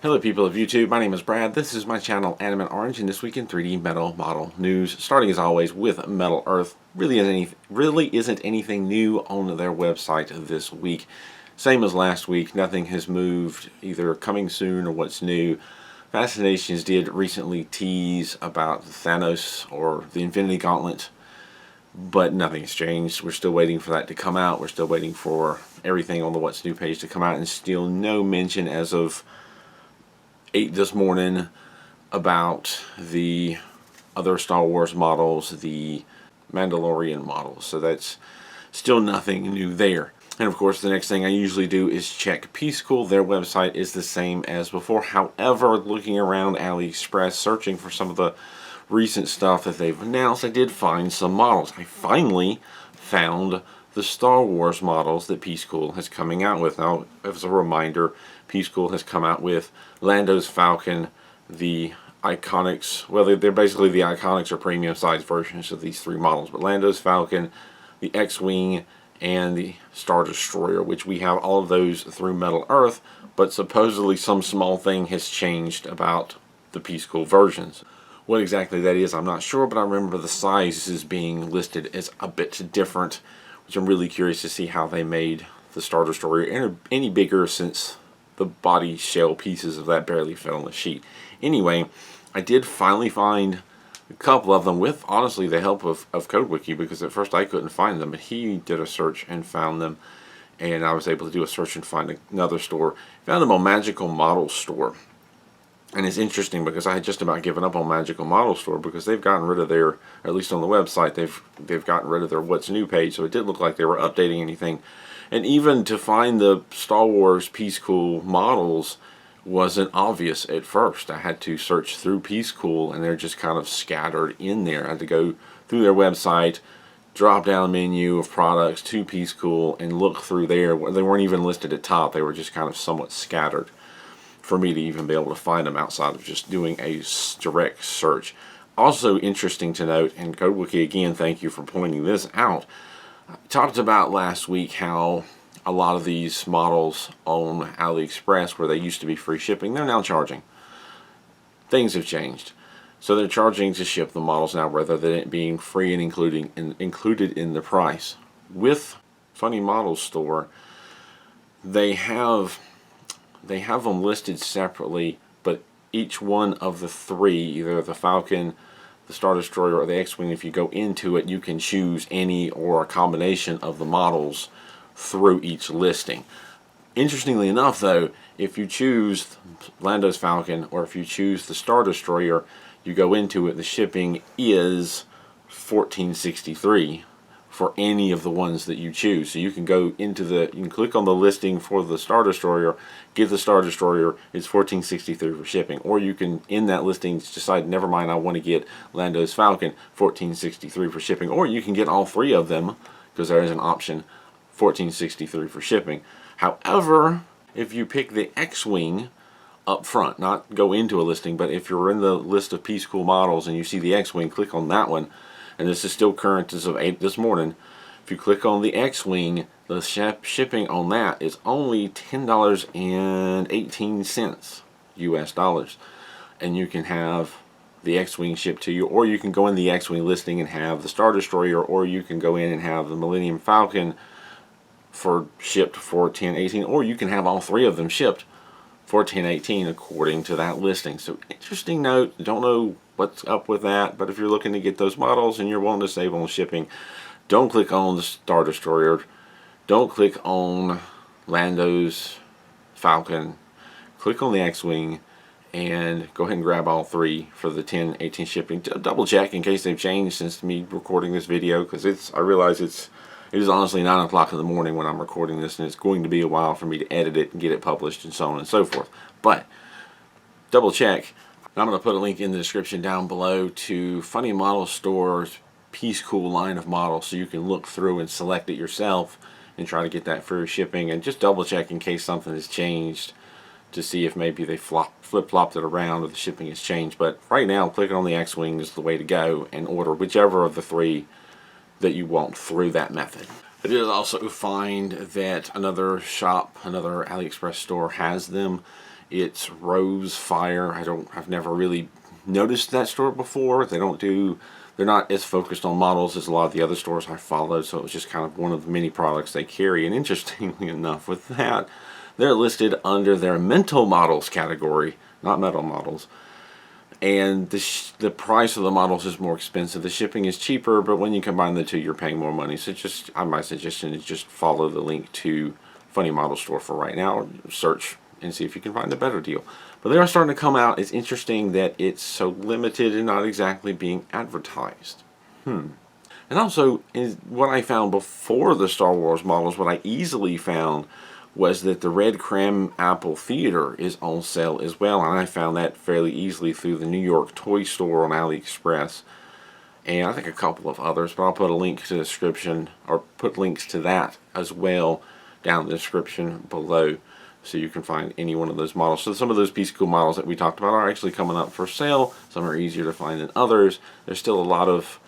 Hello people of YouTube, my name is Brad, this is my channel Animate Orange, and this week in 3D metal model news, starting as always with Metal Earth. Really isn't anything new on their website this week. Same as last week, nothing has moved, either coming soon or what's new. Fascinations did recently tease about Thanos or the Infinity Gauntlet, but nothing's changed. We're still waiting for that to come out. We're still waiting for everything on the What's New page to come out, and still no mention as of 8 this morning about the other Star Wars models, the Mandalorian models. So that's still nothing new there. And of course, the next thing I usually do is check Piececool. Their website is the same as before. However, looking around Aliexpress, searching for some of the recent stuff that they've announced, I did find some models. I finally found the Star Wars models that Piececool has coming out with. Now, as a reminder, Piececool has come out with Lando's Falcon, the Iconics, well, they're basically the Iconics or premium size versions of these three models, but Lando's Falcon, the X-Wing, and the Star Destroyer, which we have all of those through Metal Earth, but supposedly some small thing has changed about the Piececool versions. What exactly that is, I'm not sure, but I remember the sizes being listed as a bit different, which I'm really curious to see how they made the Star Destroyer any bigger, since the body shell pieces of that barely fit on the sheet. Anyway, I did finally find a couple of them with, honestly, the help of CodeWiki, because at first I couldn't find them, but he did a search and found them, and I was able to do a search and find another store. Found them on Magical Model Store. And it's interesting because I had just about given up on Magical Model Store because they've gotten rid of their, or at least on the website, they've gotten rid of their What's New page, so it didn't look like they were updating anything. And even to find the Star Wars Piececool models wasn't obvious at first. I had to search through Piececool, and they're just kind of scattered in there. I had to go through their website, drop down menu of products to Piececool, and look through there. They weren't even listed at top. They were just kind of somewhat scattered for me to even be able to find them outside of just doing a direct search. Also interesting to note, and CodeWiki again, thank you for pointing this out. I talked about last week how a lot of these models on Aliexpress, where they used to be free shipping, they're now charging. Things have changed. So they're charging to ship the models now rather than it being free and included in the price. With Funny Models Store, they have them listed separately, but each one of the three, either the Falcon, the Star Destroyer, or the X-Wing, if you go into it, you can choose any or a combination of the models through each listing. Interestingly enough, though, if you choose Lando's Falcon or if you choose the Star Destroyer, you go into it, the shipping is $14.63 for any of the ones that you choose. So you can go into you can click on the listing for the Star Destroyer, get the Star Destroyer, it's $14.63 for shipping. Or you can, in that listing, decide, never mind, I want to get Lando's Falcon, $14.63 for shipping. Or you can get all three of them, because there is an option, $14.63 for shipping. However, if you pick the X-Wing up front, not go into a listing, but if you're in the list of Piececool models and you see the X-Wing, click on that one. And this is still current as of 8 this morning. If you click on the X-Wing, the shipping on that is only $10.18 US dollars. And you can have the X-Wing shipped to you, or you can go in the X-Wing listing and have the Star Destroyer, or you can go in and have the Millennium Falcon shipped for $10.18, or you can have all three of them shipped for $10.18 according to that listing. So interesting note, don't know what's up with that, but if you're looking to get those models and you're willing to save on shipping, don't click on the Star Destroyer, don't click on Lando's Falcon, click on the X-Wing, and go ahead and grab all three for the $10.18 shipping. Double check in case they've changed since me recording this video, because I realize it is honestly 9 o'clock in the morning when I'm recording this, and it's going to be a while for me to edit it and get it published and so on and so forth. But double check. I'm going to put a link in the description down below to Funny Model Store's Piececool line of models, so you can look through and select it yourself and try to get that free shipping, and just double check in case something has changed to see if maybe they flip-flopped it around or the shipping has changed. But right now, clicking on the X-Wing is the way to go and order whichever of the three that you want through that method. I did also find that another shop, another Aliexpress store has them It's Rose Fire. I've never really noticed that store before. They're not as focused on models as a lot of the other stores I followed, so it was just kind of one of the many products they carry. And interestingly enough, with that, they're listed under their mental models category, not metal models. And the price of the models is more expensive. The shipping is cheaper, but when you combine the two, you're paying more money. So my suggestion is just follow the link to Funny Model Store for right now. Search and see if you can find a better deal. But they are starting to come out. It's interesting that it's so limited and not exactly being advertised. And also, what I found before the Star Wars models, what I easily found was that the red Crabapple Theater is on sale as well, and I found that fairly easily through the New York toy store on Aliexpress, and I think a couple of others, but I'll put a link to the description, or put links to that as well down in the description below, so you can find any one of those models. So some of those Piececool models that we talked about are actually coming up for sale. Some are easier to find than others. There's still a lot of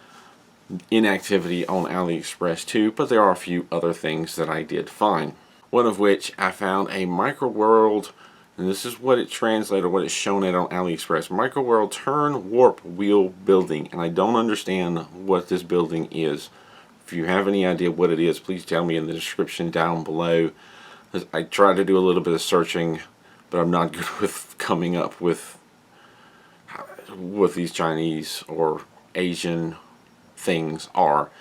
inactivity on Aliexpress too, but there are a few other things that I did find. One of which I found a Microworld, and this is what it translated, what it's shown at on Aliexpress. Microworld turn warp wheel building, and I don't understand what this building is. If you have any idea what it is, please tell me in the description down below. I tried to do a little bit of searching, but I'm not good with coming up with what these Chinese or Asian things are.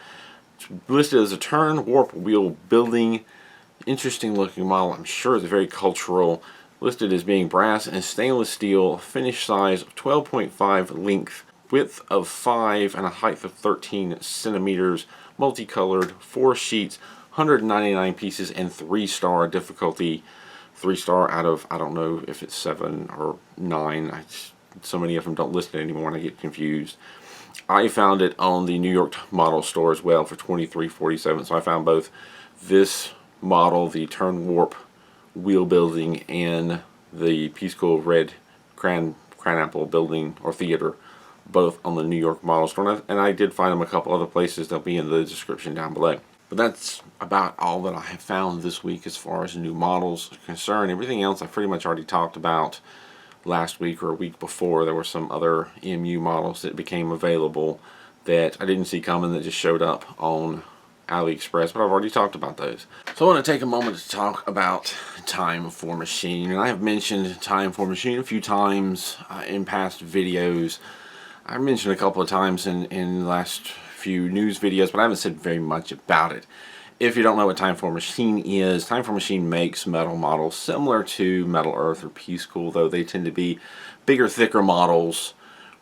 It's listed as a turn warp wheel building. Interesting looking model. I'm sure it's very cultural. Listed as being brass and stainless steel, finish size of 12.5, length, width of 5, and a height of 13 centimeters. Multicolored, 4 sheets, 199 pieces, and 3-star difficulty. 3-star out of, I don't know if it's 7 or 9. So many of them don't list it anymore and I get confused. I found it on the New York model store as well for $23.47. So I found both this model, the turn warp wheel building, and the Piececool red Crabapple building or theater, both on the New York model store, and I did find them a couple other places. They'll be in the description down below. But that's about all that I have found this week as far as new models are concerned. Everything else I pretty much already talked about last week or a week before. There were some other MU models that became available that I didn't see coming that just showed up on Aliexpress, but I've already talked about those. So I want to take a moment to talk about Time For Machine. And I have mentioned Time For Machine a few times in past videos. I mentioned a couple of times in the last few news videos, but I haven't said very much about it. If you don't know what Time For Machine is, Time For Machine makes metal models similar to Metal Earth or Piececool, though they tend to be bigger, thicker models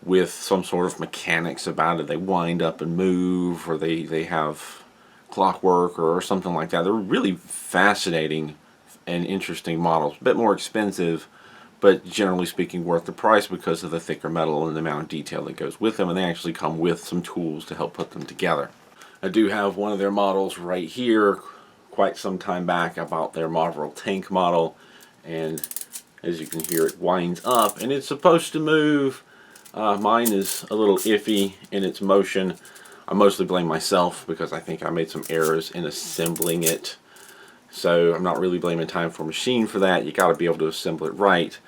with some sort of mechanics about it. They wind up and move, or they have clockwork or something like that. They're really fascinating and interesting models. A bit more expensive, but generally speaking worth the price because of the thicker metal and the amount of detail that goes with them, and they actually come with some tools to help put them together. I do have one of their models right here. Quite some time back I bought their Marvel tank model, and as you can hear, it winds up and it's supposed to move. Mine is a little iffy in its motion. I mostly blame myself because I think I made some errors in assembling it. So I'm not really blaming Time For Machine for that. You got to be able to assemble it right.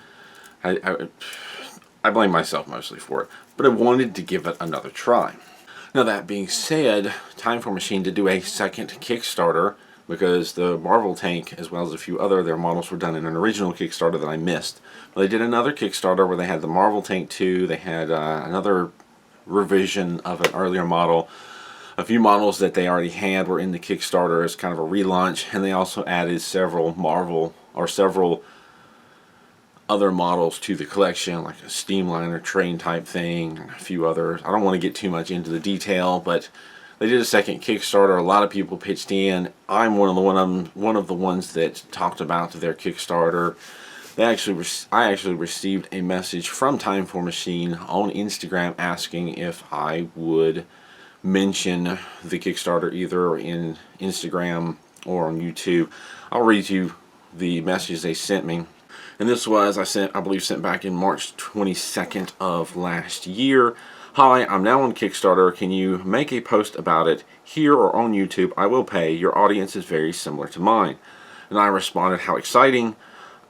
I blame myself mostly for it, but I wanted to give it another try. Now that being said, Time For Machine to do a second Kickstarter because the Marvel tank, as well as a few other their models, were done in an original Kickstarter that I missed. But they did another Kickstarter where they had the Marvel tank 2, they had another revision of an earlier model. A few models that they already had were in the Kickstarter as kind of a relaunch, and they also added several other models to the collection, like a steamliner train type thing, and a few others. I don't want to get too much into the detail, but they did a second Kickstarter. A lot of people pitched in. I'm one of the ones that talked about their Kickstarter. I actually received a message from Time For Machine on Instagram asking if I would mention the Kickstarter either in Instagram or on YouTube. I'll read you the message they sent me. And this was, I believe, sent back in March 22nd of last year. Hi, I'm now on Kickstarter. Can you make a post about it here or on YouTube? I will pay. Your audience is very similar to mine. And I responded, how exciting.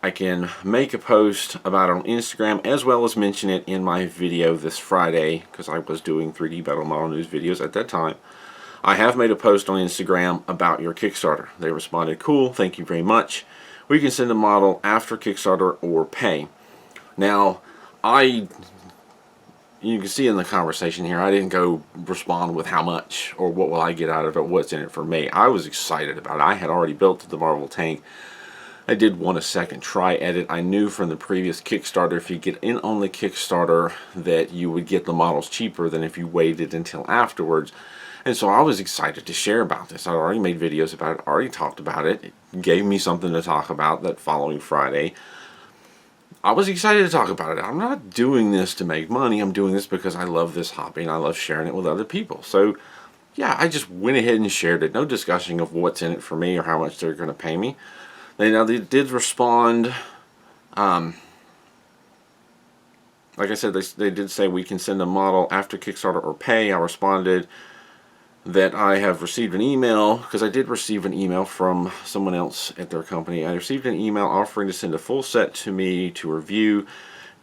I can make a post about it on Instagram as well as mention it in my video this Friday, because I was doing 3D Metal Model News videos at that time. I have made a post on Instagram about your Kickstarter. They responded, cool, thank you very much. We can send a model after Kickstarter or pay. Now, you can see in the conversation here, I didn't go respond with how much or what will I get out of it, what's in it for me. I was excited about it. I had already built the Marvel tank. I did want a second try at it. I knew from the previous Kickstarter, if you get in on the Kickstarter, that you would get the models cheaper than if you waited until afterwards. And so I was excited to share about this. I'd already made videos about it, already talked about it. It gave me something to talk about that following Friday. I was excited to talk about it. I'm not doing this to make money. I'm doing this because I love this hobby and I love sharing it with other people. So, yeah, I just went ahead and shared it. No discussion of what's in it for me or how much they're going to pay me. They did respond. Like I said, they did say we can send a model after Kickstarter or pay. I responded that I have received an email, because I did receive an email from someone else at their company. I received an email offering to send a full set to me to review,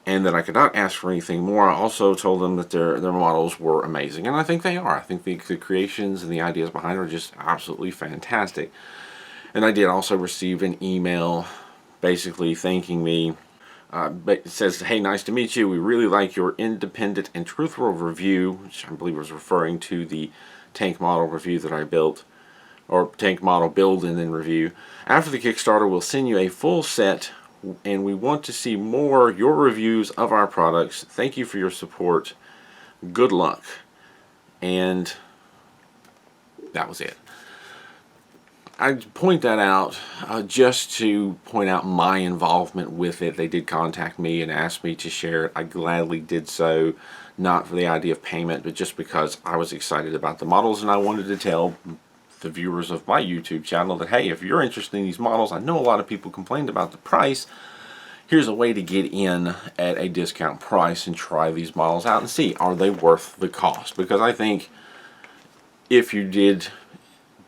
and that I could not ask for anything more. I also told them that their models were amazing, and I think they are. I think the creations and the ideas behind it are just absolutely fantastic. And I did also receive an email basically thanking me. It says, hey, nice to meet you. We really like your independent and truthful review, which I believe was referring to the tank model review that I built, or tank model build and then review. After the Kickstarter, we'll send you a full set, and we want to see your reviews of our products. Thank you for your support. Good luck. And that was it. I point that out just to point out my involvement with it. They did contact me and ask me to share it. I gladly did so, not for the idea of payment, but just because I was excited about the models, and I wanted to tell the viewers of my YouTube channel that, hey, if you're interested in these models, I know a lot of people complained about the price. Here's a way to get in at a discount price and try these models out and see, are they worth the cost? Because I think if you did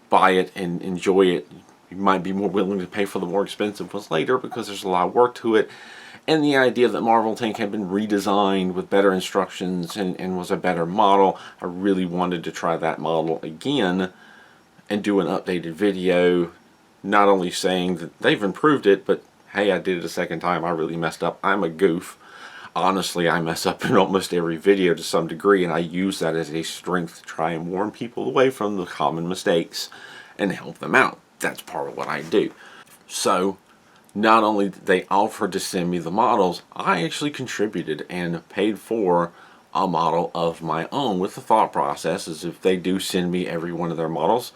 buy it and enjoy it, you might be more willing to pay for the more expensive ones later, because there's a lot of work to it. And the idea that Marvel Tank had been redesigned with better instructions and was a better model, I really wanted to try that model again and do an updated video, not only saying that they've improved it, but hey, I did it a second time, I really messed up, I'm a goof. Honestly, I mess up in almost every video to some degree, and I use that as a strength to try and warn people away from the common mistakes and help them out. That's part of what I do. So, not only did they offer to send me the models, I actually contributed and paid for a model of my own, with the thought process is if they do send me every one of their models,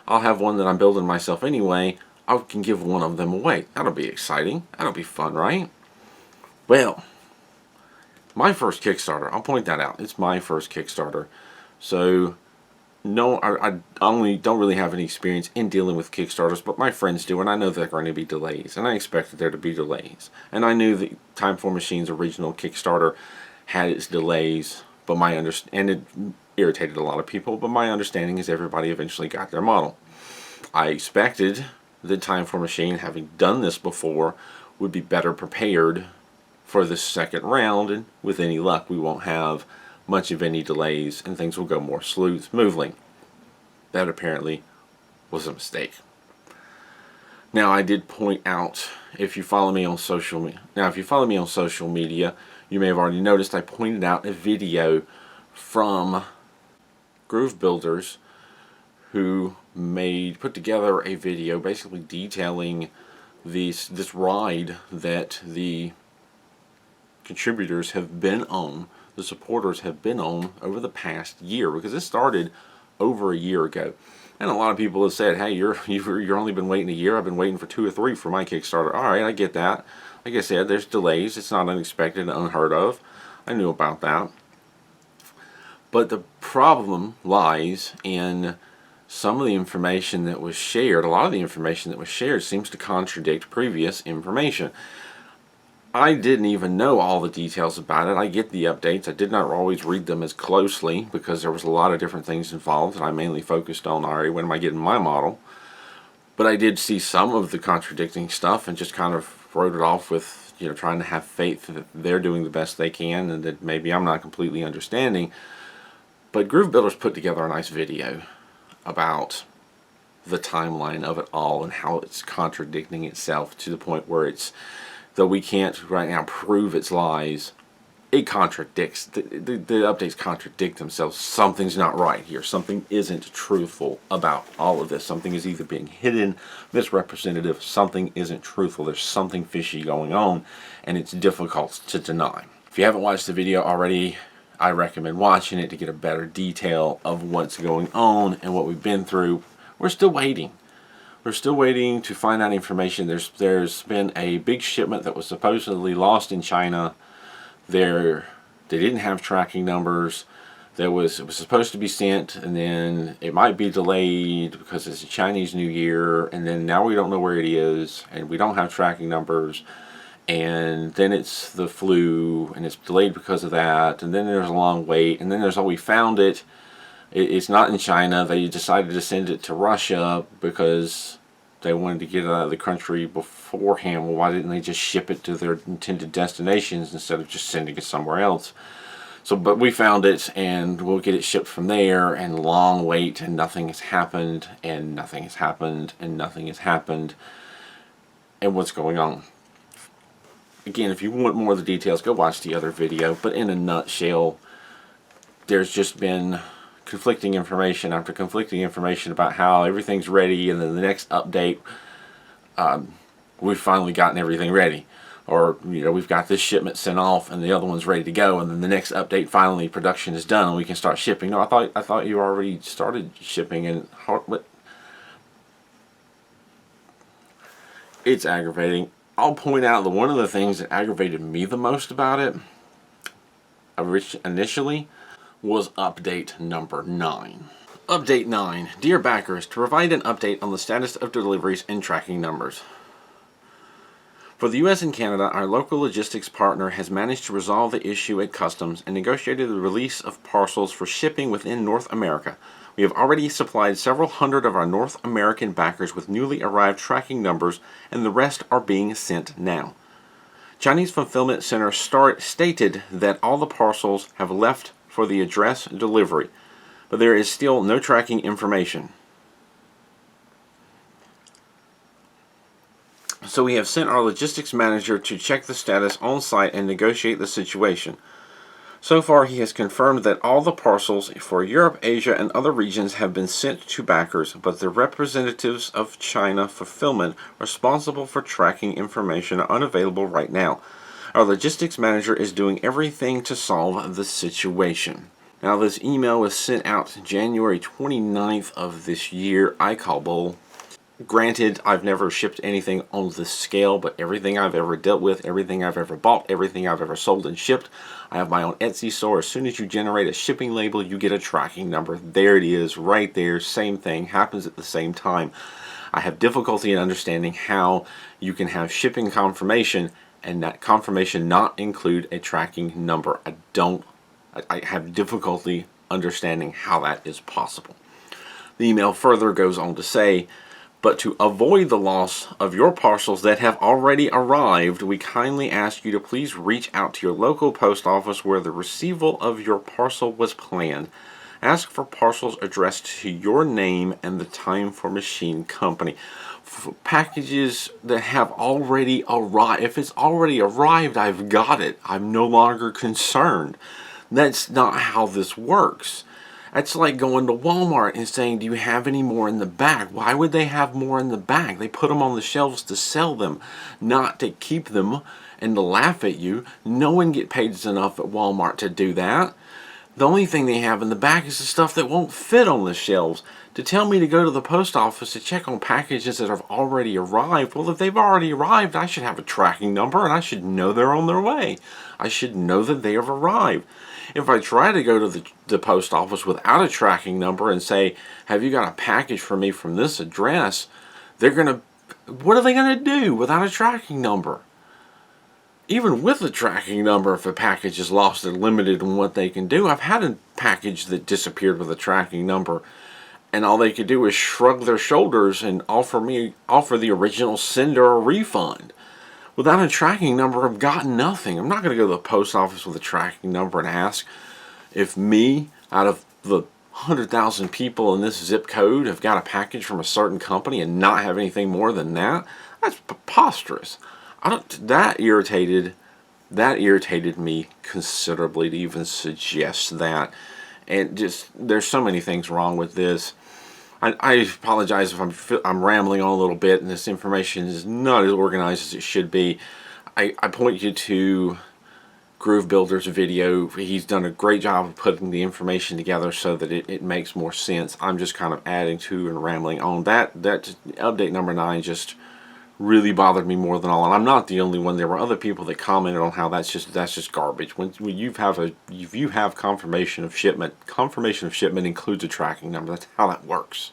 I'll have one that I'm building myself anyway. I can give one of them away. That'll be exciting. That'll be fun, right? Well, my first Kickstarter, I'll point that out. It's my first Kickstarter. So, no, I only don't really have any experience in dealing with Kickstarters, but my friends do, and I know there are going to be delays, and I expected there to be delays. And I knew that Time For Machine's original Kickstarter had its delays, but and it irritated a lot of people, but my understanding is everybody eventually got their model. I expected that Time For Machine, having done this before, would be better prepared for this second round, and with any luck we won't have much of any delays and things will go more smoothly. That apparently was a mistake. Now, I did point out, if you follow me on social media, you may have already noticed I pointed out a video from Groove Builders who put together a video basically detailing this ride that the contributors have been on, the supporters have been on over the past year, because this started over a year ago. And a lot of people have said, hey, you've only been waiting a year. I've been waiting for 2 or 3 for my Kickstarter. Alright, I get that. Like I said, there's delays. It's not unexpected and unheard of. I knew about that. But the problem lies in some of the information that was shared. A lot of the information that was shared seems to contradict previous information. I didn't even know all the details about it. I get the updates. I did not always read them as closely because there was a lot of different things involved, and I mainly focused on, when am I getting my model? But I did see some of the contradicting stuff and just kind of wrote it off with, trying to have faith that they're doing the best they can and that maybe I'm not completely understanding. But Groove Builder's put together a nice video about the timeline of it all and how it's contradicting itself to the point where it's, though we can't right now prove its lies, it contradicts. The updates contradict themselves. Something's not right here. Something isn't truthful about all of this. Something is either being hidden, misrepresentative. Something isn't truthful. There's something fishy going on, and it's difficult to deny. If you haven't watched the video already, I recommend watching it to get a better detail of what's going on and what we've been through. We're still waiting. We're still waiting to find out information. There's been a big shipment that was supposedly lost in China. They didn't have tracking numbers. It was supposed to be sent, and then it might be delayed because it's a Chinese New Year, and then now we don't know where it is, and we don't have tracking numbers, and then it's the flu, and it's delayed because of that, and then there's a long wait, and then there's, oh, we found it. It's not in China. They decided to send it to Russia because they wanted to get it out of the country beforehand. Well, why didn't they just ship it to their intended destinations instead of just sending it somewhere else? So, but we found it, and we'll get it shipped from there, and long wait, and nothing has happened, and nothing has happened, and nothing has happened. And what's going on? Again, if you want more of the details, go watch the other video. But in a nutshell, there's just been conflicting information after conflicting information about how everything's ready, and then the next update, we've finally gotten everything ready, or we've got this shipment sent off and the other one's ready to go, and then the next update, finally production is done and we can start shipping. No, I thought you already started shipping, and it's aggravating. I'll point out that one of the things that aggravated me the most about it initially was update number 9. Update 9. Dear backers, to provide an update on the status of deliveries and tracking numbers. For the US and Canada, our local logistics partner has managed to resolve the issue at customs and negotiated the release of parcels for shipping within North America. We have already supplied several hundred of our North American backers with newly arrived tracking numbers, and the rest are being sent now. Chinese Fulfillment Center stated that all the parcels have left for the address delivery, but there is still no tracking information. So we have sent our logistics manager to check the status on site and negotiate the situation. So far, he has confirmed that all the parcels for Europe, Asia, and other regions have been sent to backers, but the representatives of China Fulfillment responsible for tracking information are unavailable right now. Our logistics manager is doing everything to solve the situation. Now, this email was sent out January 29th of this year. I call bull. Granted, I've never shipped anything on this scale, but everything I've ever dealt with, everything I've ever bought, everything I've ever sold and shipped, I have my own Etsy store. As soon as you generate a shipping label, you get a tracking number. There it is, right there. Same thing, happens at the same time. I have difficulty in understanding how you can have shipping confirmation and that confirmation not include a tracking number. I have difficulty understanding how that is possible. The email further goes on to say, but to avoid the loss of your parcels that have already arrived, we kindly ask you to please reach out to your local post office where the receival of your parcel was planned. Ask for parcels addressed to your name and the Time For Machine company. For packages that have already arrived, if it's already arrived, I've got it. I'm no longer concerned. That's not how this works. That's like going to Walmart and saying, do you have any more in the bag? Why would they have more in the bag? They put them on the shelves to sell them, not to keep them and to laugh at you. No one gets paid enough at Walmart to do that. The only thing they have in the back is the stuff that won't fit on the shelves. To tell me to go to the post office to check on packages that have already arrived, well, if they've already arrived, I should have a tracking number and I should know they're on their way. I should know that they have arrived. If I try to go to the post office without a tracking number and say, have you got a package for me from this address, what are they going to do without a tracking number? Even with a tracking number, if a package is lost, they're limited in what they can do. I've had a package that disappeared with a tracking number, and all they could do is shrug their shoulders and offer the original sender a refund. without a tracking number, I've gotten nothing. I'm not going to go to the post office with a tracking number and ask if me, out of the 100,000 people in this zip code, have got a package from a certain company and not have anything more than that. That's preposterous. That irritated me considerably to even suggest that. And just, there's so many things wrong with this. I apologize if I'm rambling on a little bit and this information is not as organized as it should be. I point you to Groove Builder's video. He's done a great job of putting the information together so that it makes more sense. I'm just kind of adding to and rambling on. That update number 9 just really bothered me more than all, and I'm not the only one. There were other people that commented on how that's just garbage. When you have confirmation of shipment includes a tracking number. That's how that works.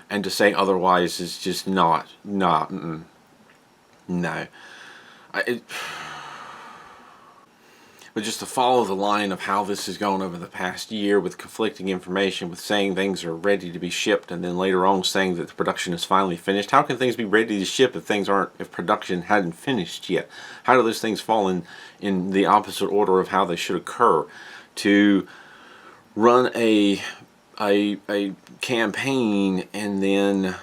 And to say otherwise is just no. But just to follow the line of how this has gone over the past year with conflicting information, with saying things are ready to be shipped and then later on saying that the production is finally finished. How can things be ready to ship if production hadn't finished yet? How do those things fall in the opposite order of how they should occur? To run a campaign and then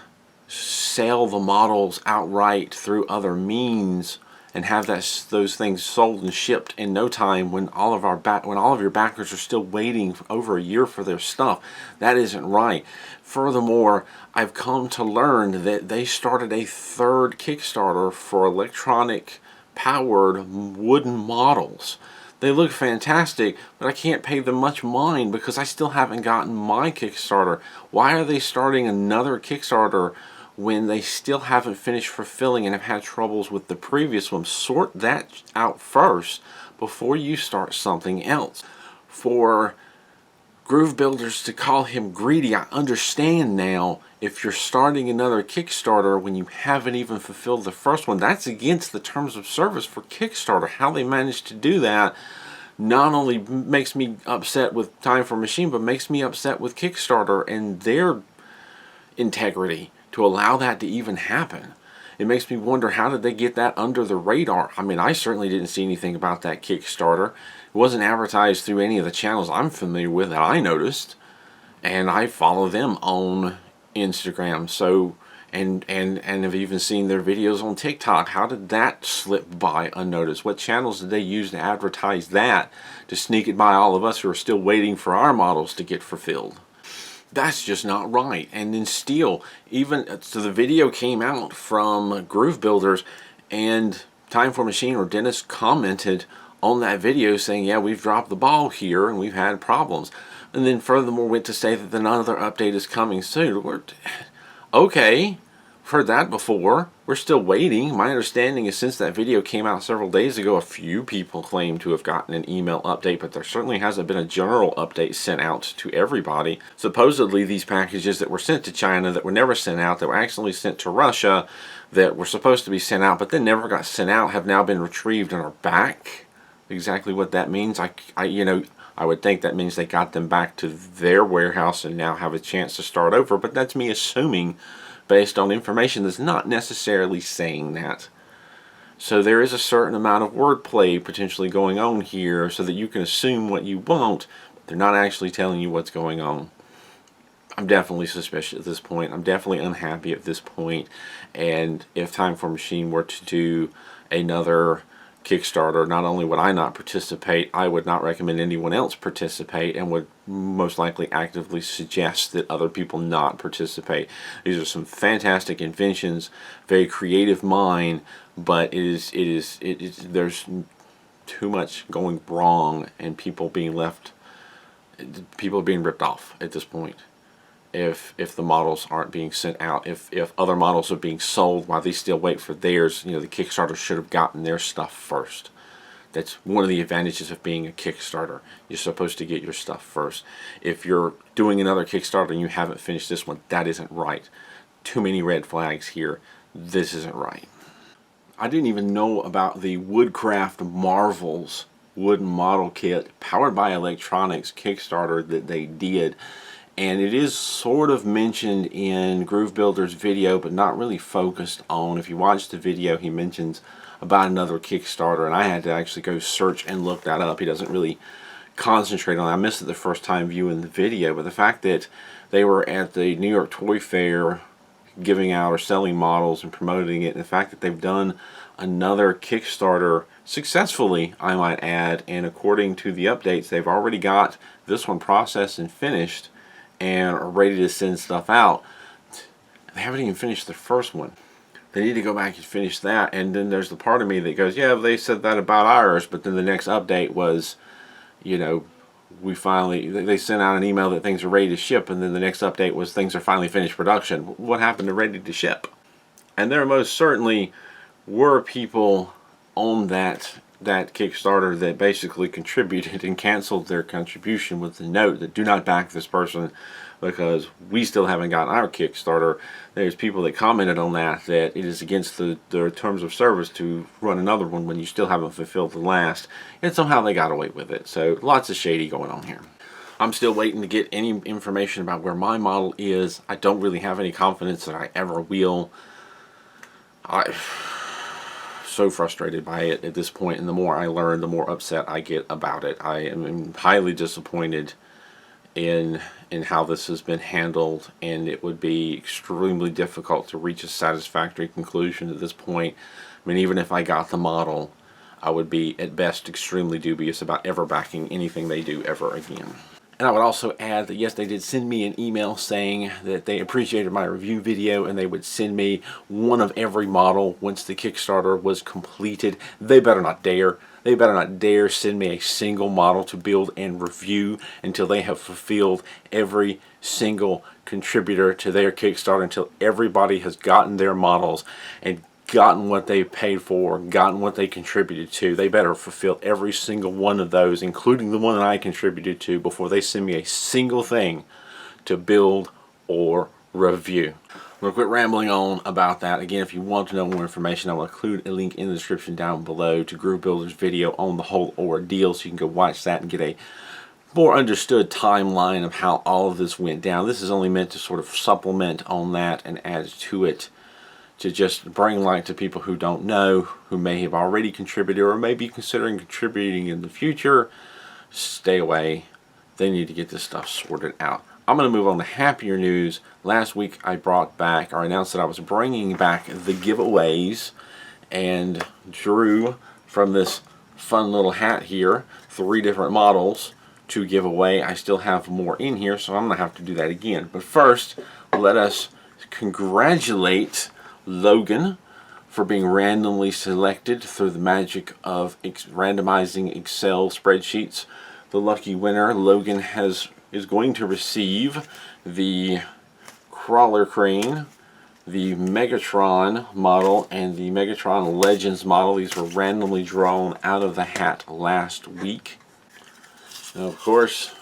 sell the models outright through other means and have those things sold and shipped in no time when all of your backers are still waiting for over a year for their stuff. That isn't right. Furthermore, I've come to learn that they started a third Kickstarter for electronic powered wooden models. They look fantastic, but I can't pay them much mind because I still haven't gotten my Kickstarter. Why are they starting another Kickstarter when they still haven't finished fulfilling and have had troubles with the previous one? Sort that out first before you start something else. For Groove Builders to call him greedy, I understand now. If you're starting another Kickstarter when you haven't even fulfilled the first one, that's against the terms of service for Kickstarter. How they managed to do that not only makes me upset with Time For Machine, but makes me upset with Kickstarter and their integrity to allow that to even happen. It makes me wonder, how did they get that under the radar? I mean, I certainly didn't see anything about that Kickstarter. It wasn't advertised through any of the channels I'm familiar with that I noticed, and I follow them on Instagram. So and have even seen their videos on TikTok. How did that slip by unnoticed? What channels did they use to advertise that, to sneak it by all of us who are still waiting for our models to get fulfilled? That's just not right. And then still, so the video came out from Groove Builders, and Time For Machine or Dennis commented on that video saying, yeah, we've dropped the ball here and we've had problems. And then furthermore went to say that another update is coming soon. Okay, we've heard that before. We're still waiting. My understanding is since that video came out several days ago, a few people claim to have gotten an email update, but there certainly hasn't been a general update sent out to everybody. Supposedly these packages that were sent to China, that were never sent out, that were actually sent to Russia, that were supposed to be sent out but then never got sent out, have now been retrieved and are back. Exactly what that means, I would think that means they got them back to their warehouse and now have a chance to start over, but that's me assuming based on information that's not necessarily saying that. So there is a certain amount of wordplay potentially going on here so that you can assume what you want, but they're not actually telling you what's going on. I'm definitely suspicious at this point. I'm definitely unhappy at this point. And if Time For Machine were to do another Kickstarter, not only would I not participate, I would not recommend anyone else participate, and would most likely actively suggest that other people not participate. These are some fantastic inventions, very creative mind, but there's too much going wrong and people being ripped off at this point. If the models aren't being sent out, if other models are being sold while they still wait for theirs, the Kickstarter should have gotten their stuff first. That's one of the advantages of being a Kickstarter. You're supposed to get your stuff first. If you're doing another Kickstarter and you haven't finished this one, that isn't right. Too many red flags here. This isn't right. I didn't even know about the Woodcraft Marvels wooden model kit powered by electronics Kickstarter that they did. and it is sort of mentioned in Groove Builder's video, but not really focused on. If you watch the video, he mentions about another Kickstarter, and I had to actually go search and look that up. He doesn't really concentrate on it. I missed it the first time viewing the video, but the fact that they were at the New York Toy Fair giving out or selling models and promoting it, and the fact that they've done another Kickstarter successfully, I might add, and according to the updates, they've already got this one processed and finished and are ready to send stuff out. They haven't even finished the first one. They need to go back and finish that. And then there's the part of me that goes, yeah, they said that about ours, but then the next update was, you know, they sent out an email that things are ready to ship, and then the next update was things are finally finished production. What happened to ready to ship? And there most certainly were people on that Kickstarter that basically contributed and canceled their contribution with the note that do not back this person because we still haven't gotten our Kickstarter. There's people that commented on that it is against the terms of service to run another one when you still haven't fulfilled the last, and somehow they got away with it. So lots of shady going on here. I'm still waiting to get any information about where my model is. I don't really have any confidence that I ever will. I'm so frustrated by it at this point, and the more I learn, the more upset I get about it. I am highly disappointed in how this has been handled, and it would be extremely difficult to reach a satisfactory conclusion at this point. I mean, even if I got the model, I would be at best extremely dubious about ever backing anything they do ever again. And I would also add that yes, they did send me an email saying that they appreciated my review video and they would send me one of every model once the Kickstarter was completed. They better not dare. They better not dare send me a single model to build and review until they have fulfilled every single contributor to their Kickstarter, until everybody has gotten their models and gotten what they paid for, gotten what they contributed to. They better fulfill every single one of those, including the one that I contributed to, before they send me a single thing to build or review. I'm going to quit rambling on about that. Again, if you want to know more information, I will include a link in the description down below to Groove Builder's video on the whole ordeal, so you can go watch that and get a more understood timeline of how all of this went down. This is only meant to sort of supplement on that and add to it, to just bring light to people who don't know, who may have already contributed or may be considering contributing in the future. Stay away. They need to get this stuff sorted out. I'm going to move on to happier news. Last week I brought back, or announced that I was bringing back the giveaways, and drew from this fun little hat here 3 different models to give away. I still have more in here, so I'm going to have to do that again. But first, let us congratulate Logan for being randomly selected through the magic of randomizing Excel spreadsheets. The lucky winner, Logan, is going to receive the Crawler Crane, the Megatron model, and the Megatron Legends model. These were randomly drawn out of the hat last week. Now, of course,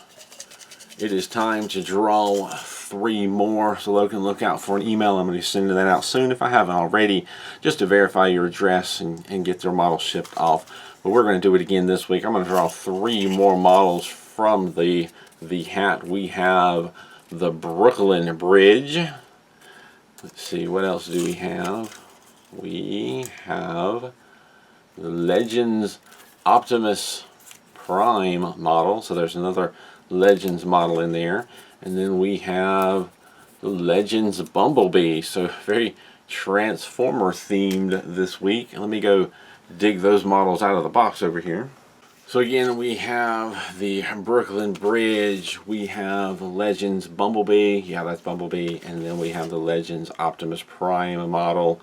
it is time to draw 3 more, so Logan, look out for an email. I'm going to send that out soon if I haven't already, just to verify your address and get their model shipped off. But we're going to do it again this week. I'm going to draw 3 more models from the hat. We have the Brooklyn Bridge. Let's see, what else do we have? We have the Legends Optimus Prime model, so there's another Legends model in there. And then we have the Legends Bumblebee, so very Transformer themed this week. Let me go dig those models out of the box over here. So again, we have the Brooklyn Bridge, we have the Legends Bumblebee, yeah, that's Bumblebee, and then we have the Legends Optimus Prime model.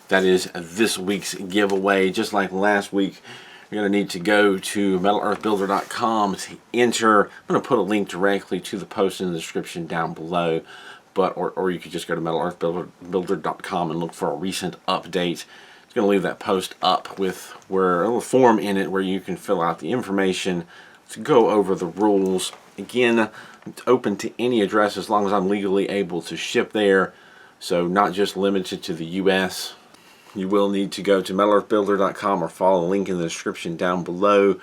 That is this week's giveaway. Just like last week, you're going to need to go to MetalEarthBuilder.com to enter. I'm going to put a link directly to the post in the description down below, but or you could just go to MetalEarthBuilder.com and look for a recent update. It's going to leave that post up with a little form in it where you can fill out the information to go over the rules. Again, it's open to any address as long as I'm legally able to ship there, so not just limited to the US. You will need to go to MetalEarthBuilder.com or follow the link in the description down below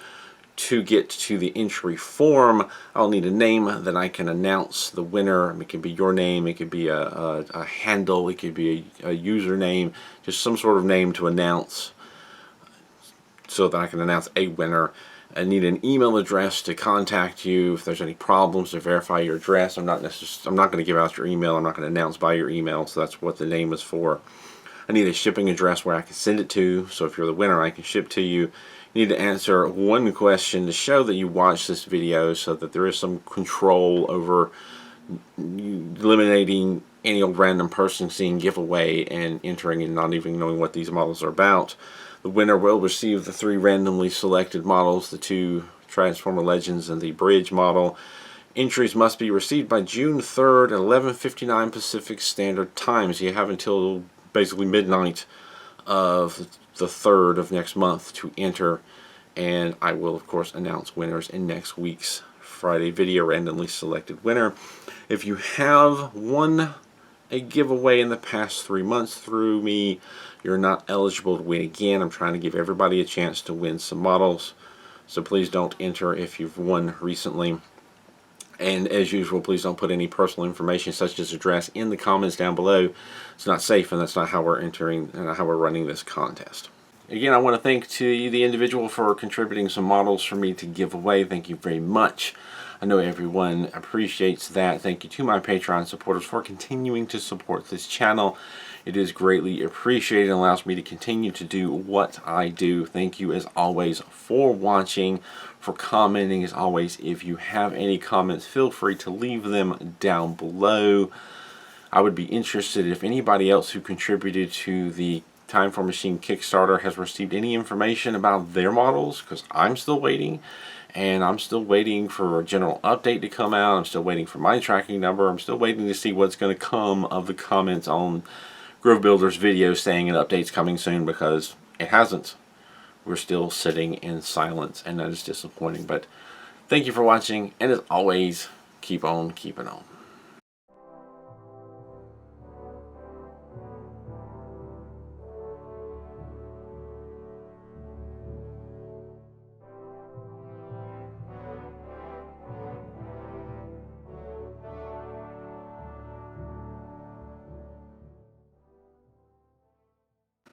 to get to the entry form, I'll need a name that I can announce the winner. It could be your name, it could be a handle, it could be a username, just some sort of name to announce so that I can announce a winner. I need an email address to contact you if there's any problems, to verify your address. I'm not going to give out your email. I'm not going to announce by your email, so that's what the name is for. I need a shipping address where I can send it to, so if you're the winner, I can ship to you. You need to answer one question to show that you watched this video, so that there is some control over eliminating any old random person seeing giveaway and entering and not even knowing what these models are about. The winner will receive the 3 randomly selected models, the 2 Transformer Legends and the Bridge model. Entries must be received by June 3rd at 11:59 Pacific Standard Time. So you have until basically midnight of the 3rd of next month to enter. And I will, of course, announce winners in next week's Friday video, randomly selected winner. If you have won a giveaway in the past 3 months through me, you're not eligible to win again. I'm trying to give everybody a chance to win some models, so please don't enter if you've won recently. And as usual, please don't put any personal information such as address in the comments down below. It's not safe, and that's not how we're entering and how we're running this contest. Again, I want to thank to you, the individual, for contributing some models for me to give away. Thank you very much. I know everyone appreciates that. Thank you to my Patreon supporters for continuing to support this channel. It is greatly appreciated and allows me to continue to do what I do. Thank you as always for watching, for commenting as always. If you have any comments, feel free to leave them down below. I would be interested if anybody else who contributed to the Time For Machine Kickstarter has received any information about their models, because I'm still waiting. And I'm still waiting for a general update to come out. I'm still waiting for my tracking number. I'm still waiting to see what's going to come of the comments on Grove Builder's video saying an update's coming soon, because it hasn't. We're still sitting in silence, and that is disappointing. But thank you for watching, and as always, keep on keeping on.